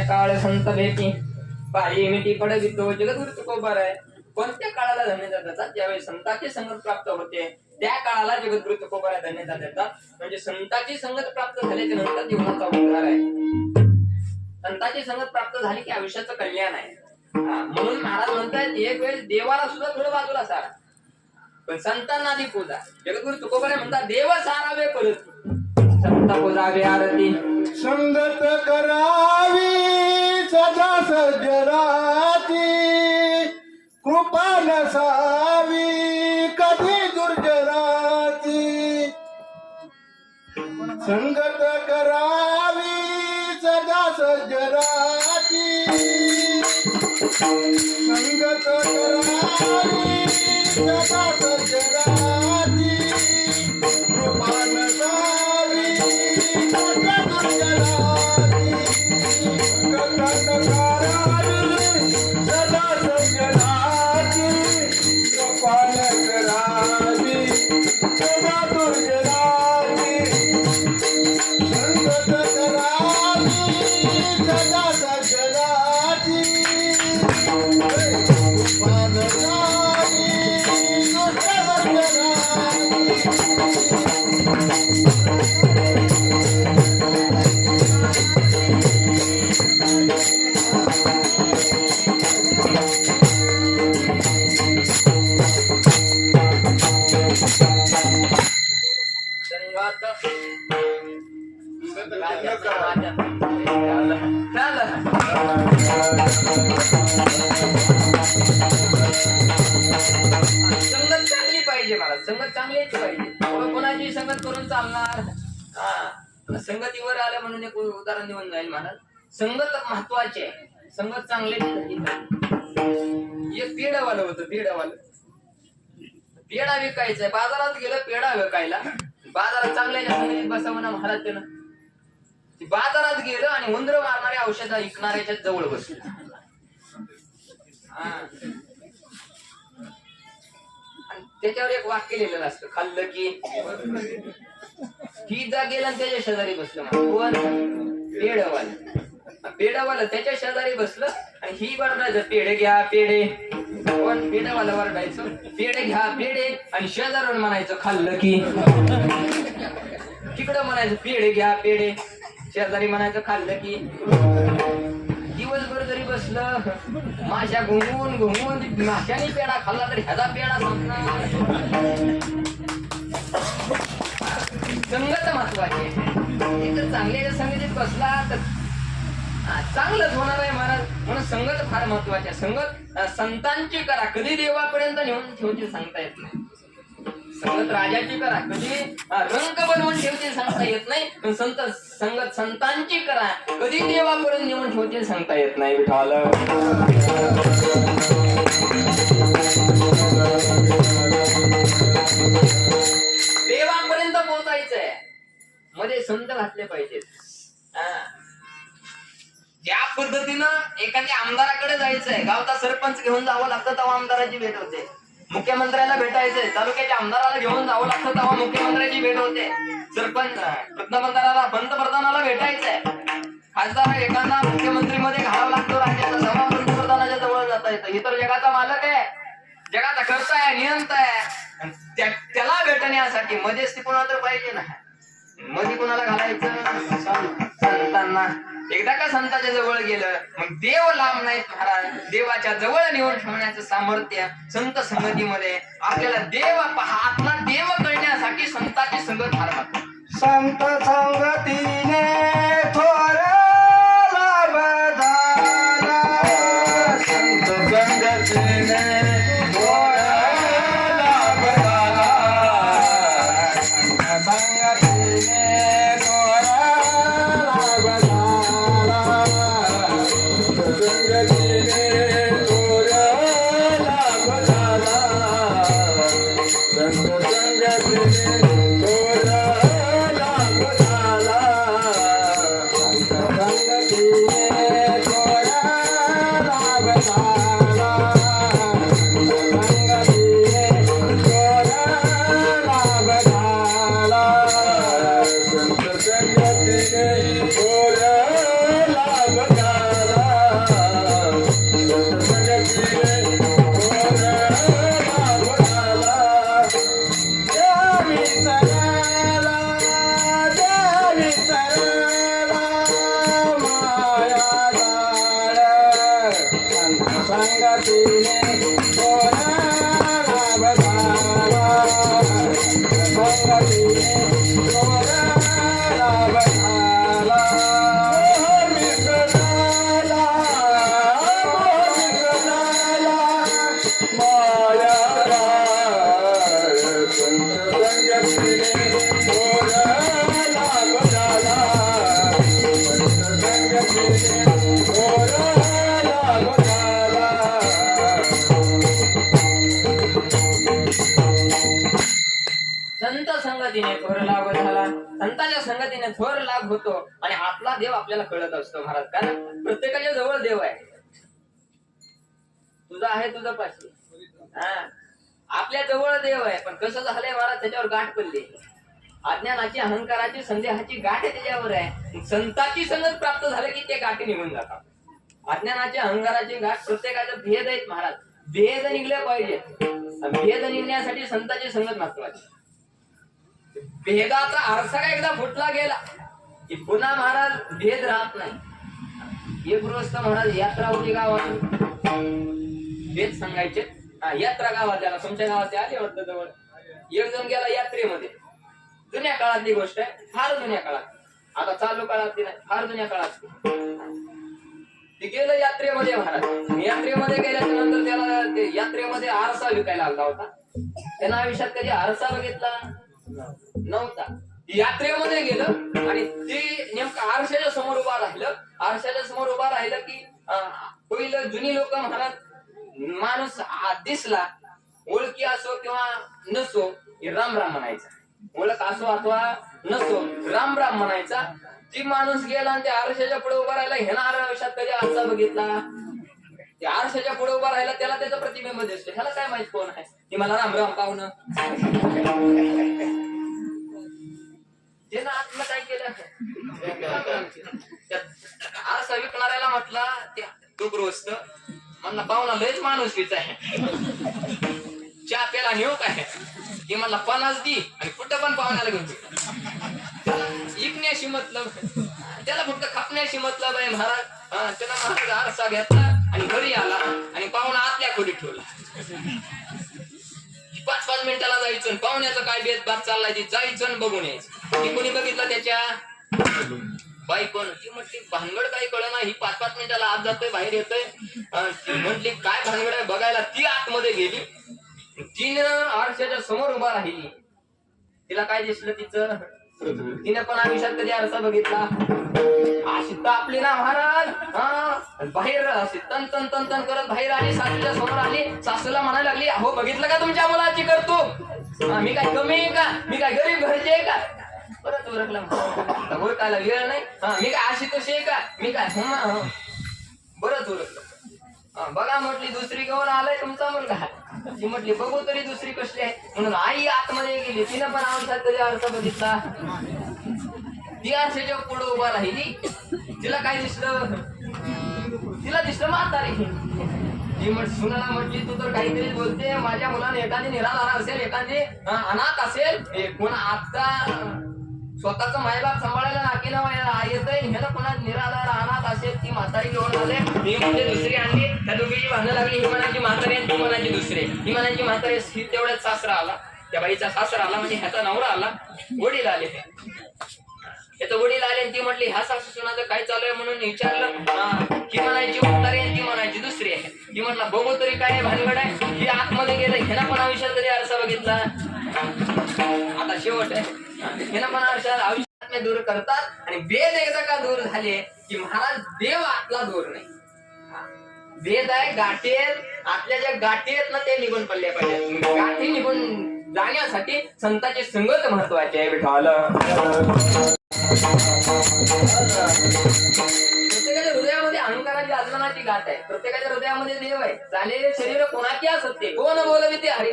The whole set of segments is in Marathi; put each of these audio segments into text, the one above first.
काळ संत भेटी पायी मिठी पडवितो जगद्गुरु तुकोबार आहे. कोणत्या काळाला धन्यता देतात? ज्यावेळी संतांची संगत प्राप्त होते त्या काळाला जगद्गुरु तुकोबार धन्यता देतात. म्हणजे संतांची संगत प्राप्त झाल्याच्या नंतर जीवनाचा उद्धार आहे. संतांची संगत प्राप्त झाली की आयुष्याचं कल्याण आहे. म्हणून महाराज म्हणतात एक वेळ देवाला सुद्धा थोडं बाजूला सारा पण संतांना आधी पूजा. जगद्गुरु तुकोबार म्हणतात देव सारावे परत संत पूजावे आरती संगत करावी सदा सज्जनाची कृपा नसावी कधी दुर्जनाची. संगत करावी सदा सज्जनाची संगत करावी सदा सज्जनाची कृपा नसावी संगत चांगली पाहिजे. मला संगत चांगलीच पाहिजे. कोणाची संगत करून चालणार? संगतीवर आलं म्हणून एक उदाहरण देऊन जाईल महाराज. संगत महत्वाची आहे. संगत चांगली एक पेढावालं होतं. पेढा विकायचंय. बाजारात गेलं पेढा विकायला. बाजारात चांगल्या संगतीत बसावं ना महाराज त्यानं. बाजारात गेलं आणि उंदर मारणाऱ्या औषध विकणाऱ्याच्या जवळ बसलं. त्याच्यावर एक वाक्य लिहिलेलं असतं खाल्लं की ही जा गेला आणि त्याच्या शेजारी बसलं. कोण? पेढावाला त्याच्या शेजारी बसलं आणि ही वरडायचं पेढे घ्या पेढे. कोण? पेढावाला वरडायचं पेढे घ्या पेढे आणि शेजारून म्हणायचं खाल्लं की. तिकडं म्हणायचं पेढे घ्या पेढे शेजारी म्हणायचं खाल्लं की. दिवसभर जरी बसलं माश्या घुमून माश्याने पेढा खाल्ला तर ह्याचा पेढा संपणार. संगत महत्वाची आहे. चांगल्या संगतीत बसला तर चांगलंच होणार आहे महाराज. म्हणून संगत फार महत्वाची आहे. संगत संतांची करा कधी देवापर्यंत नेऊन ठेवते सांगता येत नाही. संगत राजाची करा कधी रंग बनवून ठेवते सांगता येत नाही. पण संगत संतांची करा कधी देवापर्यंत नेऊन ठेवते सांगता येत नाही. विठाल देवापर्यंत पोहोचायचंय मध्ये संत घातले पाहिजेत. त्या पद्धतीनं एखाद्या आमदाराकडे जायचंय, गावचा सरपंच घेऊन जावं लागतं तेव्हा आमदाराची भेट होते. मुख्यमंत्र्याला भेटायचंय, तालुक्याच्या आमदाराला घेऊन जावं लागतं तेव्हा मुख्यमंत्र्याची भेट होते. सरपंच पंतप्रधानाला भेटायचंय, खासदार एखादा मुख्यमंत्री मध्ये घालावा लागतो राज्याचा सभा, पंतप्रधानाच्या जवळ जाता येतं. ही तर जगाचा मालक आहे, जगाचा कर्ता आहे, नियंता आहे. त्याला भेटण्यासाठी मध्यस्थी कोणाला तर पाहिजे ना. मध्ये कोणाला घालायचं? संतांना. एकदा का संतांच्या जवळ गेलं मग देव लांब नाहीत महाराज. देवाच्या जवळ नेऊन ठेवण्याचं सामर्थ्य संत संगतीमध्ये. आपल्याला आपला देव कळण्यासाठी संतांची संगत फार महत्त्वाची. संत संगतीने थोर लाभ झाला, संत संगतीने थोर लाभ झाला, संत संगतीने थोर लाभ झाला, संत संगतीने थोर लाभ झाला, संत संगतीने संगतीने थोर लाभ झाला, संतांच्या संगतीने थोर लाभ होतो. आणि आपला देव आपल्याला कळत असतो महाराज. कारण प्रत्येकाच्या जवळ देव आहे. तुझा आहे तुझा पाशी, आपल्या जवळ देव आहे. पण कसं झालंय महाराज, त्याच्यावर गाठ पडली. अज्ञानाची, अहंकाराची, संदेहाची गाठ त्याच्यावर आहे. संतांची संगत प्राप्त झालं की ते गाठी निघून जातात. अज्ञानाची, अहंकाराची गाठ प्रत्येकाचा भेद आहेत महाराज. भेद निघले पाहिजे. भेद निघण्यासाठी संतांची संगत महत्वाची. भेदाचा आरसा का एकदा फुटला गेला की पुन्हा महाराज भेद राहत नाही. एक गृहस्थ महाराज यात्रा होती गावात, भेद सांगायचे. यात्रा गावात त्याला, तुमच्या गावात आले वाटतं जवळ. एक जण गेला यात्रेमध्ये. जुन्या काळातली गोष्ट आहे, फार जुन्या काळात, आता चालू काळातली नाही, फार जुन्या काळात. ते गेलं यात्रेमध्ये महाराज. यात्रेमध्ये गेल्याच्या नंतर त्याला ते यात्रेमध्ये आरसा विकायला आला होता. त्यानं आयुष्यात कधी आरसा बघितला नव्हता. यात्रेमध्ये गेलं आणि ते नेमकं आरशाच्या समोर उभा राहिलं. आरशाच्या समोर उभा राहिलं की पहिलं जुनी लोक महाराज, माणूस दिसला, ओळखी असो किंवा नसो, राम राम म्हणायचा. ओळख असो अथवा नसो, राम राम म्हणायचा. ती माणूस गेला आणि त्या आरशाच्या पुढे उभा राहिला. ह्यानं आयुष्यात कधी आरसा बघितला? त्या आरशाच्या पुढे उभा राहिला, त्याला त्याचं प्रतिबिंब दिसतो. ह्याला काय माहित कोण आहे? ती मला राम राम पाहुणं. त्यानं आत्मा काय केलं? आरसा विकणाऱ्याला म्हटला, तो गृहस्थ म्हणला, पाहुणा लयच माणूस आहे, चहा प्याला नेऊ काय? ती म्हणला 50 दी आणि कुठं पण पाहुण्याला घेऊन. इकण्याशी मतलब, त्याला फक्त खापण्याशी मतलब आहे महाराज. त्याला महाराज आरसा घेतला आणि घरी आला आणि पाहुणा आतल्या खोलीत ठेवला. 5-5 मिनिटाला जायचं, पाहुण्याचं काय भेदभाद चाललाय ते जायचं बघून यायचं. ती कोणी बघितलं? त्याच्या बायकोन. ती म्हटली भानगड काही कळलं नाही, ही 5-5 मिनिटाला आत जातोय बाहेर येतोय. म्हटली काय भानगड आहे बघायला. ती आतमध्ये गेली. तिनं आरशाच्या समोर उभा राहिली. तिला काय दिसलं तिचं? तिने पण आयुष्यात कधी आरसा बघितला? अशी तापली ना महाराज. बाहेर अशी तन तन तन तन करत बाहेर आली. सासूच्या समोर आली. सासूला म्हणायला लागली, अहो बघितलं का तुमच्या मुलाची करतो? मी काय कमी आहे का? मी काय गरीब घरचे आहे का? परत उरकला उरकायला वेळ नाही. मी काय अशी तशी आहे का? मी काय बरंच उरकलं. बघा म्हटली दुसरी घेऊन आलाय तुमचा मुलगा. ती म्हटली बघू तरी दुसरी कसली आहे. म्हणून आई आतमध्ये गेली. तिनं पण आमच्यात कधी अर्थ बघितला. ती आरशाच्या पुढे उभा राहिली. तिला काय दिसलं? तिला दिसलं म्हातारी. ती सुनाला म्हटली तू तर काहीतरी बोलते. माझ्या मुलाने एखादी निराधार असेल, एखादी अनाथ असेल, कोण आता स्वतःच मायबाप सांभाळायला नाकी ना येतंय, हे ना कोणा निराधार अनाथ असेल ती म्हातारी घेऊन आले. मी म्हणजे दुसरी आणली. त्या दोघीची भांडणं लागली. ही म्हणायची म्हातारी आणि ती म्हणायची दुसरे. ही म्हणायची म्हातारी. ही तेवढ्याच सासरा आला. त्या बाईचा सासरा आला म्हणजे ह्याचा नवरा आला. वडील आले. त्याचं वडील आले आणि ती म्हटली ह्या सासू सुनाचं काय चालू आहे म्हणून विचारलं. ही म्हणायची म्हातारी आणि ती म्हणायची दुसरी आहे. ती म्हटलं बघू तरी काय भानगड आहे. ही आतमध्ये गेलं. ह्याला पण आयुष्यात कधी आरसा बघितला. आता शेवट आहे. ह्याला पण आयुष्यात दूर करतात आणि वेद एकदा का दूर झाले की महाराज देव आतला दूर नाही. वेद आहे गाठी आहेत. आपल्या ज्या गाठी आहेत ना ते निघून पडल्या पाहिजे. गाठी निघून जाण्यासाठी संतांची संगत महत्वाची आहे. विठाला प्रत्येकाच्या हृदयामध्ये अहंकाराची आजनाची गाठ आहे. प्रत्येकाच्या हृदयामध्ये देव आहे. झालेले शरीर कोणाची असत ते कोण बोलवी ते हरी.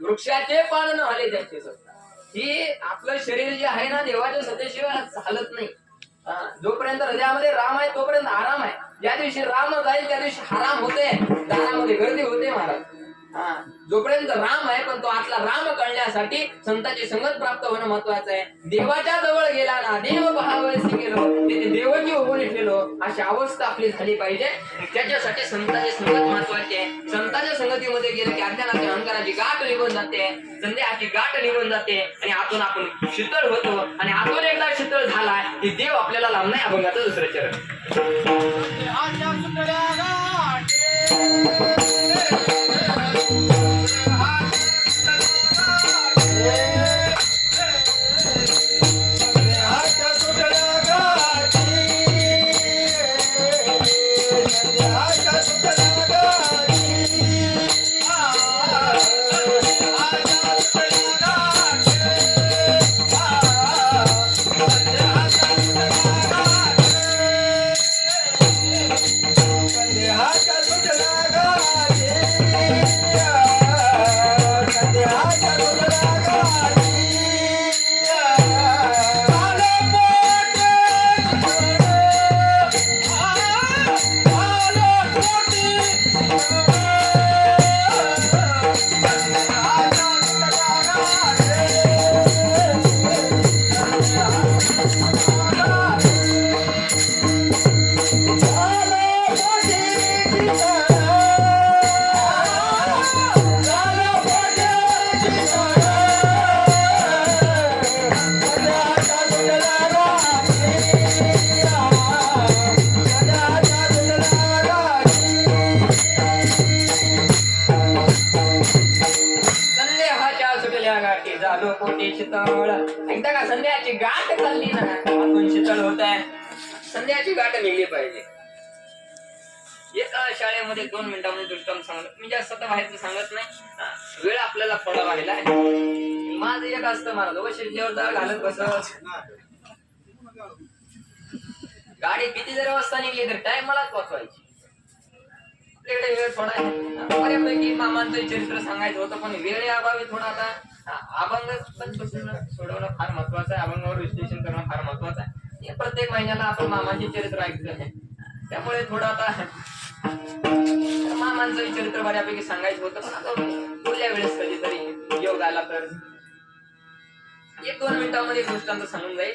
वृक्षाचे पान न हले त्यांचे सत्ता. ही आपलं शरीर जे आहे ना देवाच्या सत्तेशिवाय चालत नाही. जोपर्यंत हृदयामध्ये राम आहे तोपर्यंत आराम आहे. ज्या दिवशी राम जाईल त्या दिवशी हराम होते. दारामध्ये गर्दी होते महाराज. जोपर्यंत राम आहे पण तो आतला राम कळण्यासाठी संतांची संगत प्राप्त होणं महत्वाचं आहे. देवाच्या जवळ गेला ना देव पहावयासी गेलो तिथे देवाची उभोली ठेवलो अशी अवस्था आपली झाली पाहिजे. त्याच्यासाठी संतांची संगत महत्वाची आहे. संतांच्या संगतीमध्ये गेलं की अज्ञानाच्या अहंकाराची गाठ निघून जाते. संदेहाची गाठ निघून जाते आणि आतून आपण शीतळ होतो. आणि आतून एकदा शीतळ झाला की देव आपल्याला लांब नाही. अभंगाचं दुसरं चरण. एकदा का संध्याची गाठ चालली ना आपण शीतळ होत आहे. संध्याची गाठ निघली पाहिजे. एका शाळेमध्ये 2 मिनिटांमध्ये दृष्टांत सांगत. मी जास्त बाहेरचं सांगत नाही. वेळ आपल्याला थोडा राहिला आहे. माझं एक असतं महाराज शिरल्यावर जाळ घालत बसत. गाडी किती जरी वाजता निघली तर टाइम मलाच पोचवायची. आपल्याकडे वेळ थोडा आहे. बऱ्यापैकी मामांचं चरित्र सांगायचं होतं पण वेळ अभावी थोडा आता अभंग सोडवणं फार महत्वाचं आहे. अभंगावर विश्लेषण करणं फार महत्वाचं आहे. प्रत्येक महिन्याला आपण मामांचे चरित्र ऐकलं आहे. त्यामुळे थोडं आता मामांचं चरित्र बऱ्यापैकी सांगायचं होतं पण आता पुढल्या वेळेस कधीतरी योग आला तर 1-2 मिनिटांमध्ये दृष्टांत सांगून जाईल.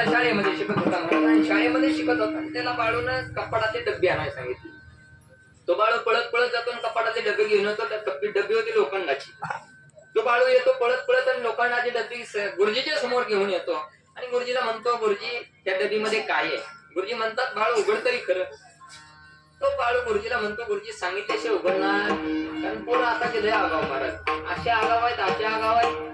शाळेमध्ये शिकत होता आणि शाळेमध्ये शिकत होता त्याला बाळून कपाटातले डब्बे आणायला सांगितले. तो बाळू पळत पळत जातो आणि कपाटातले डबे घेऊन येतो. त्या डबी होती लोखंडाची. तो बाळू येतो पळत पळत आणि लोखंडाची डबी गुरुजीच्या समोर घेऊन येतो आणि गुरुजीला म्हणतो गुरुजी त्या डबीमध्ये काय आहे. गुरुजी म्हणतात बाळू उघड तरी खरं. तो बाळू गुरुजीला म्हणतो गुरुजी सांगितल्याशिवाय उघडणार कारण पोरं आता केलंय आगाव महाराज. असे आगाव आहेत असे आगाव आहेत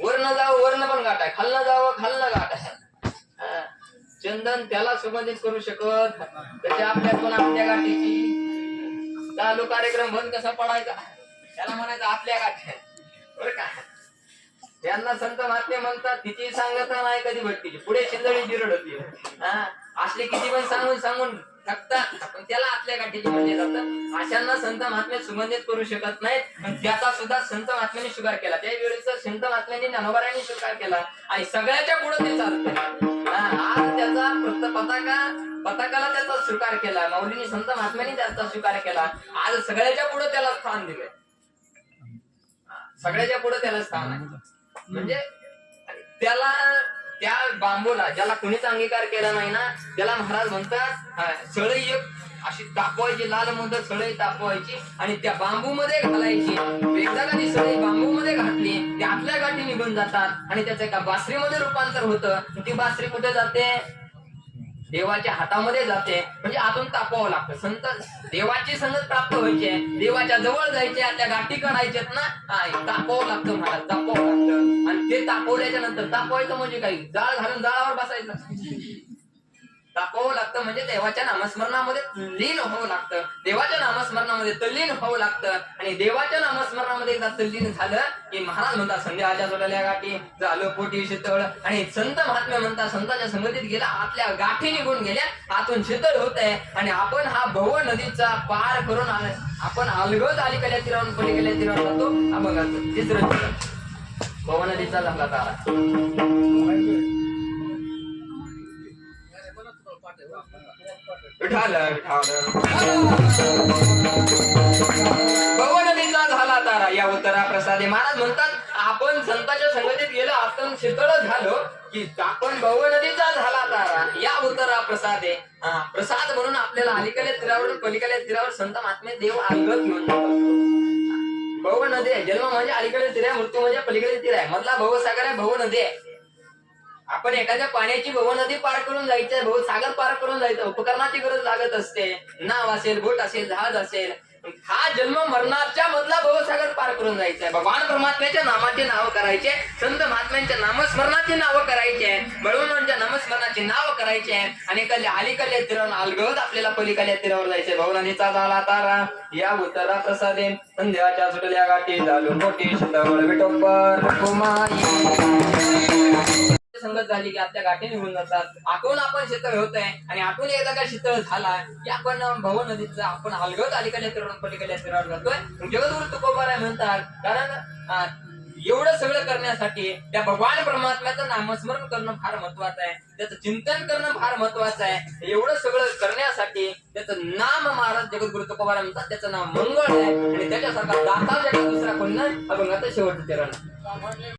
वरनं जावं वरनं पण गाठ आहे, खालनं जावं खालनं गाठ आहे. हा. चंदन त्याला सुगंधित करू शकत त्याच्या आपल्यातून आपल्या गाठीची. चालू कार्यक्रम बंद कसा पडायचा त्याला म्हणायचं आपल्या गाठी बरं का. त्यांना संत महात्मे म्हणतात तिची सांगता नाही कधी भटकीची, पुढे शिंदळी जिरड होती. हा असले किती पण सांगून सांगून थकतात, पण त्याला आपल्या गाठीची म्हणले जातं. अशांना संत महात्मे सुगंधित करू शकत नाहीत. पण त्याचा सुद्धा संत महात्म्यांनी स्वीकार केला. त्यावेळेचा संत महात्म्यांनी ज्ञानोबारांनी स्वीकार केला आणि सगळ्याच्या पुढे ते चालत. आज त्याचा पताकाला त्याचा स्वीकार केला. माऊलींनी संत महात्म्यांनी त्याचा स्वीकार केला. आज सगळ्याच्या पुढे त्याला स्थान दिलंय. सगळ्याच्या पुढे त्याला स्थान आहे. म्हणजे त्याला त्या बांबूला ज्याला कुणीच अंगीकार केला नाही ना त्याला महाराज म्हणतात सळई एक अशी तापवायची, लाल मुदत सळई तापवायची आणि त्या बांबू मध्ये घालायची. एकदा का ती सळई बांबू मध्ये घातली त्यातल्या गाठी निघून जातात आणि त्याचं एका बासरीमध्ये रूपांतर होतं. ती बासरी कुठे जाते? देवाच्या हातामध्ये जाते. म्हणजे आतून तापवावं लागतं. संत देवाची संगत प्राप्त व्हायची, देवाच्या जवळ जायचे, त्या गाठी काढायच्यात ना तापवावं लागतं महाराज, तापवावं लागतं. आणि ते तापवल्याच्या नंतर तापवायचं म्हणजे काही जाळ घालून जाळावर बसायचं. तापवावं लागतं म्हणजे देवाच्या नामस्मरणामध्ये लीन व्हावं लागतं. देवाच्या नामस्मरणामध्ये तल्लीन व्हावं लागतं. आणि देवाच्या नामस्मरणामध्ये एकदा तल्लीन झालं की महाराज म्हणतात संध्याच्या जोडल्या गाठी झालं पोटी शीतळ. आणि संत महात्म्य म्हणतात संतांच्या संगतीत गेला आतल्या गाठी निघून गेल्या, आतून शीतळ होत आहे. आणि आपण हा भव नदीचा पार करून आपण अलगद अलीकडल्या तीरावरून पलीकडल्या तीरावर जातो. हा बघा तिसरं भव नदीचा झाला तारा. भव नदीचा झाला तारा या उत्तरा प्रसादे. महाराज म्हणतात आपण संतांच्या संगतीत गेलो आपण शीतळ झालो की आपण भव नदीचा झाला तारा या उत्तरा प्रसादे. प्रसाद म्हणून आपल्याला अलीकडे तीरावरून पलीकडे तीरावर संत महात्मे देव अलगद घेऊन जातात. भव नदी आहे. जन्म म्हणजे अलीकडे तीर आहे, मृत्यू म्हणजे पलीकडे तीर आहे. मधला भवसागर आहे, भव नदी आहे. आपण एखाद्या पाण्याची भव नदी पार करून जायचंय, भव सागर पार करून जायचं, उपकरणाची गरज लागत असते. नाव असेल, बोट असेल, जहाज असेल. हा जन्म मरणाच्या मधला भवसागर पार करून जायचंय. भगवान परमात्म्याच्या नामाचे नाव करायचे, संत महात्म्यांच्या नामस्मरणाची नावं करायचे, बळवंतांच्या नामस्मरणाची नाव करायचे आणि अलीकडल्या तीरावर अलगद आपल्याला पलीकडल्या तीरावर जायचंय. भव नदीचा झाला तारा या उत्तरा प्रसादे. संध्याच्या सुटल्या गाठी झालो मोठी शीतळ विठोबर कुमाई. संगत झाली की आपल्या गाठी निघून जातात. आतून आपण शीतळ होतोय आणि आतून एकदा का शीतळ झाला की आपण भव नदीचा आपण अलगद अलीकडल्या तीरावर पलीकडल्या तीरावर जातोय. जगद्गुरु तुकोबाराय म्हणतात कारण एवढं सगळं करण्यासाठी त्या भगवान परमात्म्याचं नामस्मरण करणं फार महत्वाचं आहे, त्याचं चिंतन करणं फार महत्वाचं आहे. एवढं सगळं करण्यासाठी त्याचं नाम महाराज जगद्गुरु तुकोबाराय म्हणतात त्याचं नाव मंगळ आहे आणि त्याच्यासारखा दाता जगात दुसरा कोण नाही. अभंगाचं शेवटचं चरण.